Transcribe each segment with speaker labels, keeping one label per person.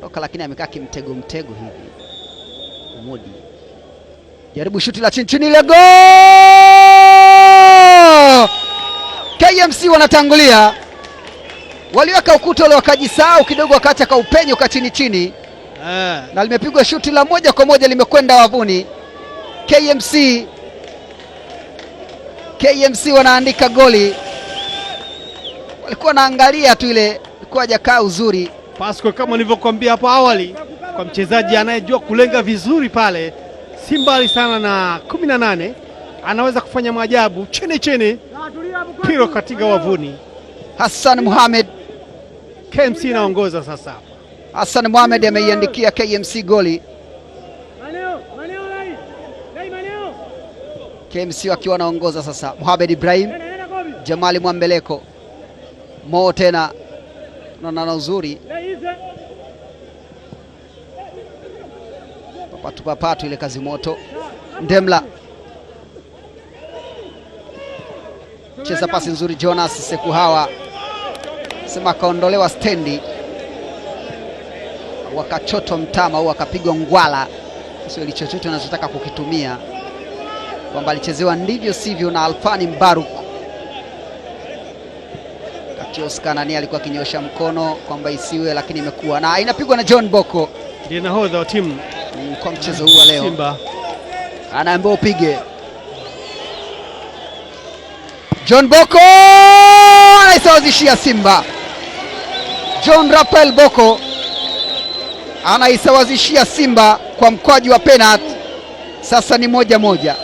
Speaker 1: Toka lakini amekaa kimtego mtego hivi. Umudi. Jaribu shuti la chini ile go! KMC wanatangulia. Waliweka ukuta ule wakajisahau kidogo wakaacha ka upenyo ka chini. Na limepigwa shuti la moja kwa moja limekwenda wavuni. KMC wanaandika goli. Walikuwa naangalia tu ile ilikuwa hajakaa uzuri.
Speaker 2: Pasco, kama nilivyokuambia hapo awali, kwa mchezaji anayejua kulenga vizuri pale, si mbali sana na 18, anaweza kufanya maajabu chini piro katika wavuni.
Speaker 1: Hassan Mohamed,
Speaker 2: KMC inaongoza sasa.
Speaker 1: Hassan Mohamed ameiandikia KMC goli. KMC wakiwa wanaongoza sasa. Mohamed Ibrahim, Jamali Mwambeleko, Mo tena na uzuri papatu ile kazi moto. Ndemla cheza pasi nzuri. Jonas Sekuhawa sema kaondolewa stendi, wakachoto mtama au akapigwa ngwala, sio ile chochote anachotaka kukitumia, kwamba alichezewa ndivyo sivyo na Alfani Mbaruk. Oscar Nani alikuwa kinyosha mkono kwamba isiwe, lakini imekuwa na inapigwa na John Boko,
Speaker 2: ndiye nahodha wa timu
Speaker 1: kwa mchezo huu leo. Simba anaambiwa upige. John Boko anaisawazishia Simba. John Raphael Boko anaisawazishia Simba kwa mkwaju wa penalty. Sasa ni 1-1.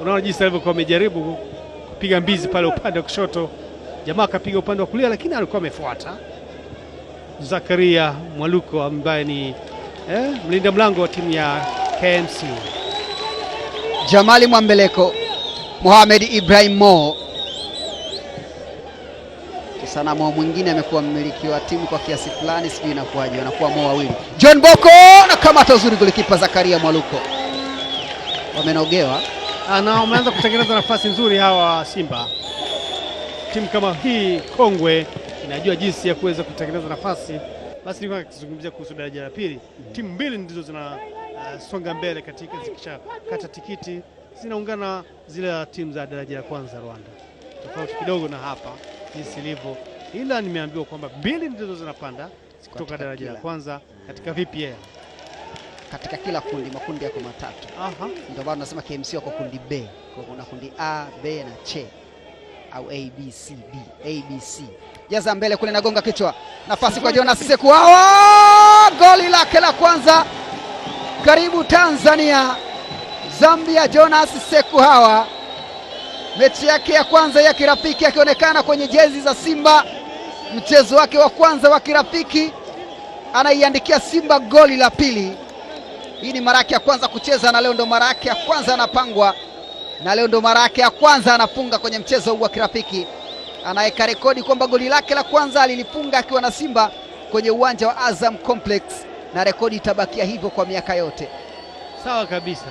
Speaker 2: Unaona jinsi alivyokuwa amejaribu kupiga mbizi pale upande wa kushoto, jamaa akapiga upande wa kulia, lakini alikuwa amefuata. Zakaria Mwaluko ambaye ni mlinda mlango wa timu ya KMC.
Speaker 1: Jamali Mwambeleko, Mohamed Ibrahim Mo. Kisana Mo mwingine amekuwa mmiliki wa timu kwa kiasi fulani, sijui inakuwaje, anakuwa Mo wawili. John Boko na kamata uzuri golikipa Zakaria Mwaluko. Wamenogewa.
Speaker 2: Na wameanza kutengeneza nafasi nzuri hawa Simba. Timu kama hii kongwe inajua jinsi ya kuweza kutengeneza nafasi. Basi nilikuwa nikizungumzia kuhusu daraja la pili. Timu mbili ndizo zinasonga mbele katika zikisha kata tikiti, zinaungana zile timu za daraja la kwanza Rwanda. Tofauti kidogo na hapa jinsi ilivyo, ila nimeambiwa kwamba mbili ndizo zinapanda kutoka daraja la kwanza katika VPL.
Speaker 1: Katika kila kundi, makundi yako matatu. Ndio maana tunasema KMC wako kundi B. Kuna kundi A, B na C au A B C D. A B C. Jaza mbele kule, nagonga kichwa. Nafasi kwa Jonas Sekuhawa. Goli lake la kwanza. Karibu Tanzania. Zambia, Jonas Sekuhawa. Mechi yake ya kwanza ya kirafiki akionekana kwenye jezi za Simba. Mchezo wake wa kwanza wa kirafiki anaiandikia Simba goli la pili. Hii ni mara yake ya kwanza kucheza, na leo ndo mara yake ya kwanza anapangwa, na leo ndo mara yake ya kwanza anafunga kwenye mchezo huu wa kirafiki. Anaweka rekodi kwamba goli lake la kwanza alilifunga akiwa na Simba kwenye uwanja wa Azam Complex, na rekodi itabakia hivyo kwa miaka yote.
Speaker 2: Sawa kabisa.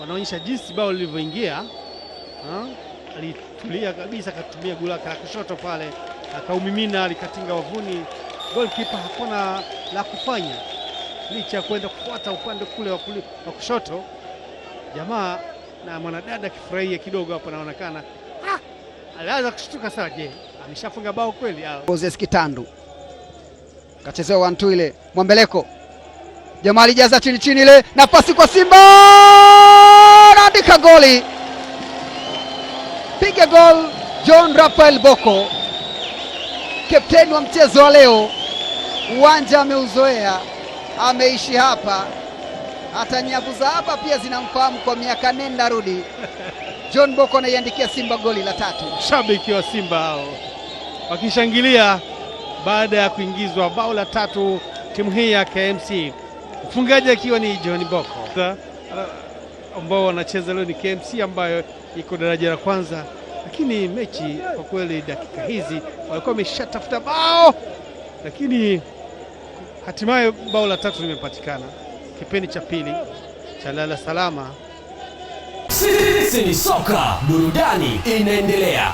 Speaker 2: Wanaonyesha jinsi bao lilivyoingia. Alitulia kabisa, akatumia goli lake la kushoto pale, akaumimina, alikatinga wavuni. Goalkeeper hakuna la kufanya licha kwenda kufuata upande kule wa kushoto. Jamaa na mwanadada kifurahia kidogo hapo, naonekana alianza kushtuka sana. Je, ameshafunga bao kweli?
Speaker 1: Moses Kitandu kachezewa 1-2 ile. Mwambeleko, Jamali jaza chini ile, nafasi kwa Simba, anaandika goli. Piga gol John Raphael Boko, kapteni wa mchezo wa leo. Uwanja ameuzoea, ameishi hapa, hata nyavu za hapa pia zinamfahamu kwa miaka nenda rudi. John Boko anaiandikia Simba goli la 3.
Speaker 2: Shabiki wa Simba hao wakishangilia baada ya kuingizwa bao la 3 timu hii ya KMC, mfungaji akiwa ni John Boko. Ambao wanacheza leo ni KMC ambayo iko daraja la kwanza, lakini mechi kwa kweli dakika hizi walikuwa wameshatafuta bao, lakini hatimaye bao la 3 limepatikana kipindi cha pili cha lala salama.
Speaker 3: Sisi ni soka, burudani inaendelea.